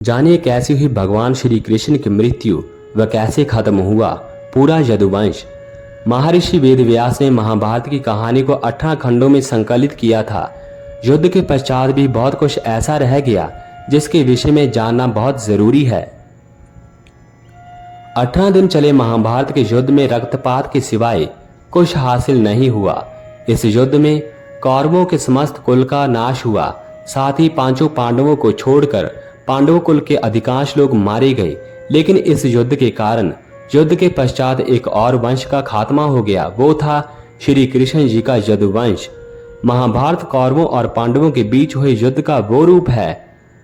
जानिए कैसी हुई भगवान श्री कृष्ण की मृत्यु व कैसे खत्म हुआ पूरा यदुवंश। महर्षि वेदव्यास ने महाभारत की कहानी को 18 खंडों में संकलित किया था। युद्ध के पश्चात भी बहुत कुछ ऐसा रह गया जिसके विषय में जानना बहुत जरूरी है। 18 दिन चले महाभारत के युद्ध में रक्तपात के सिवाय कुछ हासिल नहीं हुआ। इस युद्ध में कौरवों के समस्त कुल का नाश हुआ, साथ ही पांचों पांडवों को छोड़कर पांडव कुल के अधिकांश लोग मारे गए। लेकिन इस युद्ध के कारण युद्ध के पश्चात एक और वंश का खात्मा हो गया, वो था श्री कृष्ण जी का यदुवंश। महाभारत कौरवों और पांडवों के बीच हुए युद्ध का वो रूप है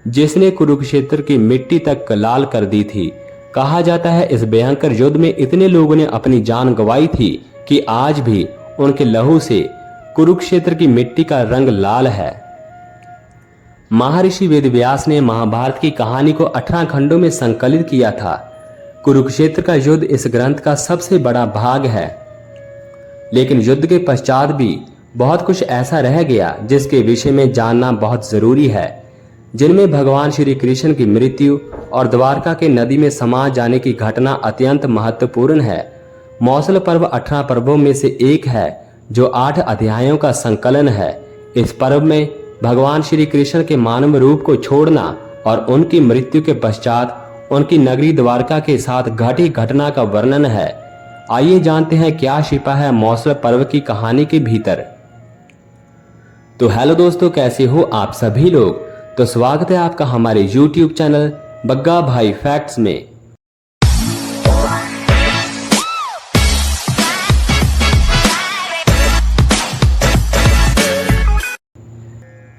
जिसने कुरुक्षेत्र की मिट्टी तक लाल कर दी थी। कहा जाता है इस भयंकर युद्ध में इतने लोगों ने अपनी जान गंवाई थी कि आज भी उनके लहू से कुरुक्षेत्र की मिट्टी का रंग लाल है। महर्षि वेदव्यास ने महाभारत की कहानी को 18 खंडों में संकलित किया था। कुरुक्षेत्र का युद्ध इस ग्रंथ का सबसे बड़ा भाग है, लेकिन युद्ध के पश्चात भी बहुत कुछ ऐसा रह गया जिसके विषय में जानना बहुत जरूरी है, जिनमें भगवान श्री कृष्ण की मृत्यु और द्वारका के नदी में समा जाने की घटना अत्यंत महत्वपूर्ण है। मौसल पर्व 18 पर्वों में से एक है जो 8 अध्यायों का संकलन है। इस पर्व में भगवान श्री कृष्ण के मानव रूप को छोड़ना और उनकी मृत्यु के पश्चात उनकी नगरी द्वारका के साथ घटी घटना का वर्णन है। आइए जानते हैं क्या छिपा है मौसल पर्व की कहानी के भीतर। तो हेलो दोस्तों, कैसे हो आप सभी लोग। तो स्वागत है आपका हमारे YouTube चैनल बग्गा भाई फैक्ट्स में।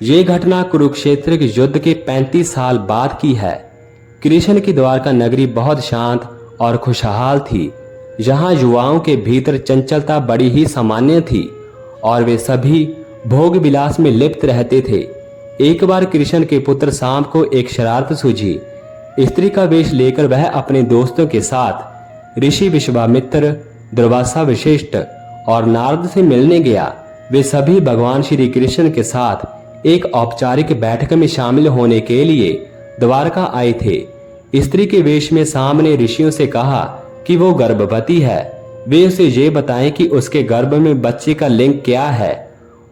ये घटना कुरुक्षेत्र के युद्ध के 35 साल बाद की है। कृष्ण की द्वारका नगरी बहुत शांत और खुशहाल थी। यहाँ युवाओं के भीतर चंचलता बड़ी ही सामान्य थी और वे सभी भोग विलास में लिप्त रहते थे। एक बार कृष्ण के पुत्र सांब को एक शरारत सूझी। स्त्री का वेश लेकर वह अपने दोस्तों के साथ ऋषि विश्वामित्र, दुर्वासा वशिष्ठ और नारद से मिलने गया। वे सभी भगवान श्री कृष्ण के साथ एक औपचारिक बैठक में शामिल होने के लिए द्वारका आए थे। स्त्री के वेश में सांब ने ऋषियों से कहा कि वो गर्भवती है। वे उसे ये बताएं कि उसके गर्भ में बच्चे का लिंग क्या है।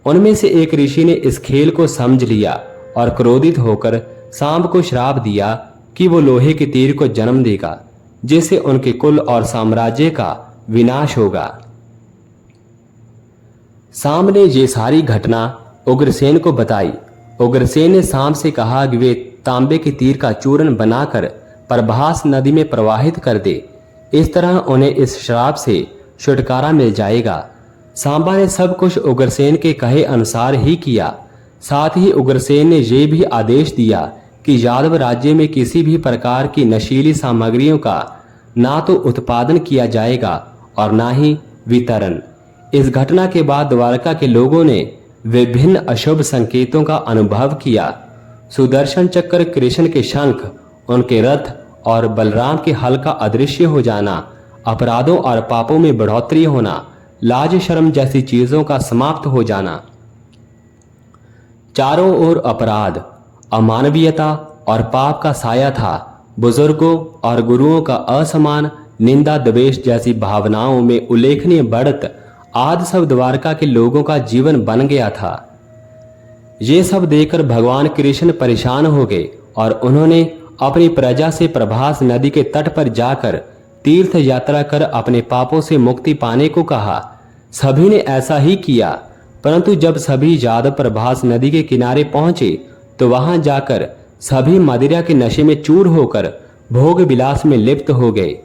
उनमें से एक ऋषि ने इस खेल को समझ लिया और क्रोधित होकर सांब को श्राप दिया कि वो लोहे के तीर को जन्म देगा, जिससे उनके कुल और साम्राज्य का विनाश होगा। सांब ने ये सारी घटना उग्रसेन को बताई। उग्रसेन ने सांब से कहा कि वे तांबे के तीर का चूर्ण बनाकर प्रभास नदी में प्रवाहित कर दे। इस तरह उन्हें इस श्राप से छुटकारा मिल जाएगा। सांबा ने सब कुछ उग्रसेन के कहे अनुसार ही किया। साथ ही उग्रसेन ने यह भी आदेश दिया कि यादव राज्य में किसी भी प्रकार की नशीली सामग्रियों का ना तो उत्पादन किया जाएगा और ना ही वितरण। इस घटना के बाद द्वारका के लोगों ने विभिन्न अशुभ संकेतों का अनुभव किया। सुदर्शन चक्र, कृष्ण के शंख, उनके रथ और बलराम के हल का अदृश्य हो जाना, अपराधों और पापों में बढ़ोतरी होना, लाज शर्म जैसी चीजों का समाप्त हो जाना। चारों ओर अपराध, अमानवीयता और पाप का साया था। बुजुर्गों और गुरुओं का असमान, निंदा, द्वेष जैसी भावनाओं में उल्लेखनीय बढ़त आदि सब द्वारका के लोगों का जीवन बन गया था। ये सब देखकर भगवान कृष्ण परेशान हो गए और उन्होंने अपनी प्रजा से प्रभास नदी के तट पर जाकर तीर्थ यात्रा कर अपने पापों से मुक्ति पाने को कहा। सभी ने ऐसा ही किया, परंतु जब सभी यादव प्रभास नदी के किनारे पहुंचे तो वहां जाकर सभी मदिरा के नशे में चूर होकर भोग विलास में लिप्त हो गए।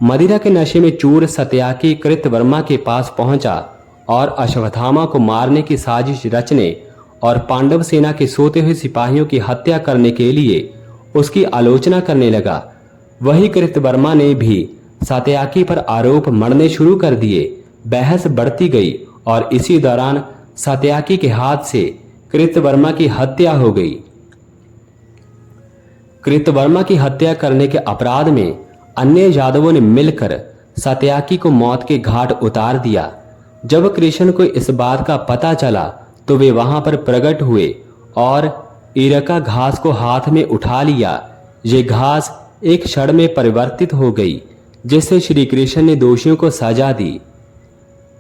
मदिरा के नशे में चूर सत्याकी कृतवर्मा के पास पहुंचा और अश्वत्थामा को मारने की साजिश रचने और पांडव सेना के सोते हुए सिपाहियों की हत्या करने के लिए उसकी आलोचना करने लगा। वही कृतवर्मा ने भी सत्याकी पर आरोप मढ़ने शुरू कर दिए। बहस बढ़ती गई और इसी दौरान सत्याकी के हाथ से कृतवर्मा की हत्या हो गई। कृतवर्मा की हत्या करने के अपराध में अन्य यादवों ने मिलकर सत्याकी को मौत के घाट उतार दिया। जब कृष्ण को इस बात का पता चला तो वे वहां पर प्रकट हुए और इरका घास को हाथ में उठा लिया। ये घास एक क्षण में परिवर्तित हो गई, जिससे श्री कृष्ण ने दोषियों को सजा दी।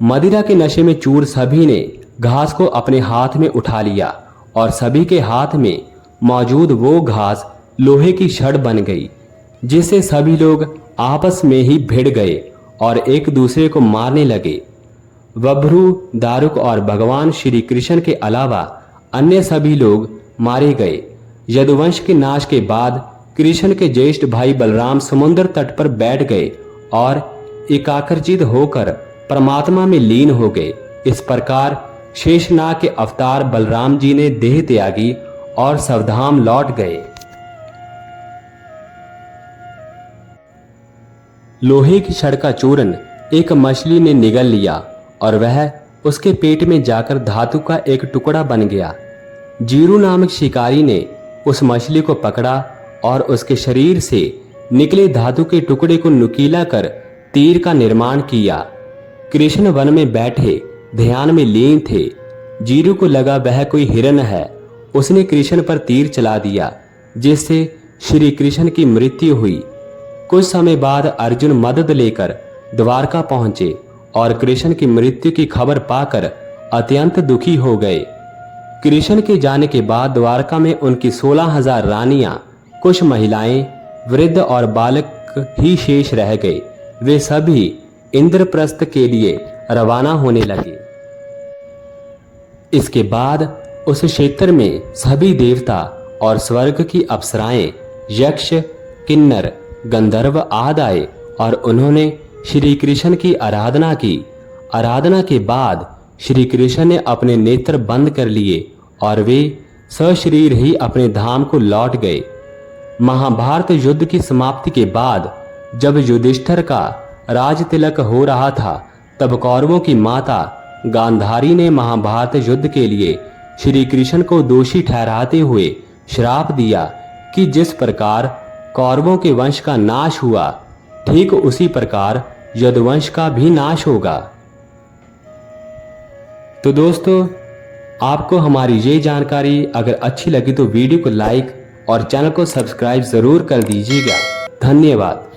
मदिरा के नशे में चूर सभी ने घास को अपने हाथ में उठा लिया और सभी के हाथ में मौजूद वो घास लोहे की छड़ बन गई, जिससे सभी लोग आपस में ही भिड़ गए और एक दूसरे को मारने लगे। बभ्रू, दारुक और भगवान श्री कृष्ण के अलावा अन्य सभी लोग मारे गए। यदुवंश के नाश के बाद कृष्ण के ज्येष्ठ भाई बलराम समुद्र तट पर बैठ गए और एकाग्रचित्त होकर परमात्मा में लीन हो गए। इस प्रकार शेषनाग के अवतार बलराम जी ने देह त्यागी और स्वधाम लौट गए। लोहे की छड़ का चूर्ण एक मछली ने निगल लिया और वह उसके पेट में जाकर धातु का एक टुकड़ा बन गया। जीरू नामक शिकारी ने उस मछली को पकड़ा और उसके शरीर से निकले धातु के टुकड़े को नुकीला कर तीर का निर्माण किया। कृष्ण वन में बैठे ध्यान में लीन थे। जीरू को लगा वह कोई हिरण है। उसने कृष्ण पर तीर चला दिया, जिससे श्री कृष्ण की मृत्यु हुई। कुछ समय बाद अर्जुन मदद लेकर द्वारका पहुंचे और कृष्ण की मृत्यु की खबर पाकर अत्यंत दुखी हो गए। कृष्ण के जाने के बाद द्वारका में उनकी 16,000 रानियां, कुछ महिलाएं, वृद्ध और बालक ही शेष रह गए। वे सभी इंद्रप्रस्थ के लिए रवाना होने लगे। इसके बाद उस क्षेत्र में सभी देवता और स्वर्ग की अप्सराएं, यक्ष, किन्नर, गंधर्व आदि आए और उन्होंने श्री कृष्ण की आराधना की। आराधना के बाद श्री कृष्ण ने अपने नेत्र बंद कर लिए और वे सशरीर ही अपने धाम को लौट गए। महाभारत युद्ध की समाप्ति के बाद जब युधिष्ठिर का राज तिलक हो रहा था, तब कौरवों की माता गांधारी ने महाभारत युद्ध के लिए श्री कृष्ण को दोषी ठहराते हुए श्राप दिया कि जिस प्रकार कौरवों के वंश का नाश हुआ, ठीक उसी प्रकार यदुवंश का भी नाश होगा। तो दोस्तों, आपको हमारी ये जानकारी अगर अच्छी लगी तो वीडियो को लाइक और चैनल को सब्सक्राइब जरूर कर दीजिएगा। धन्यवाद।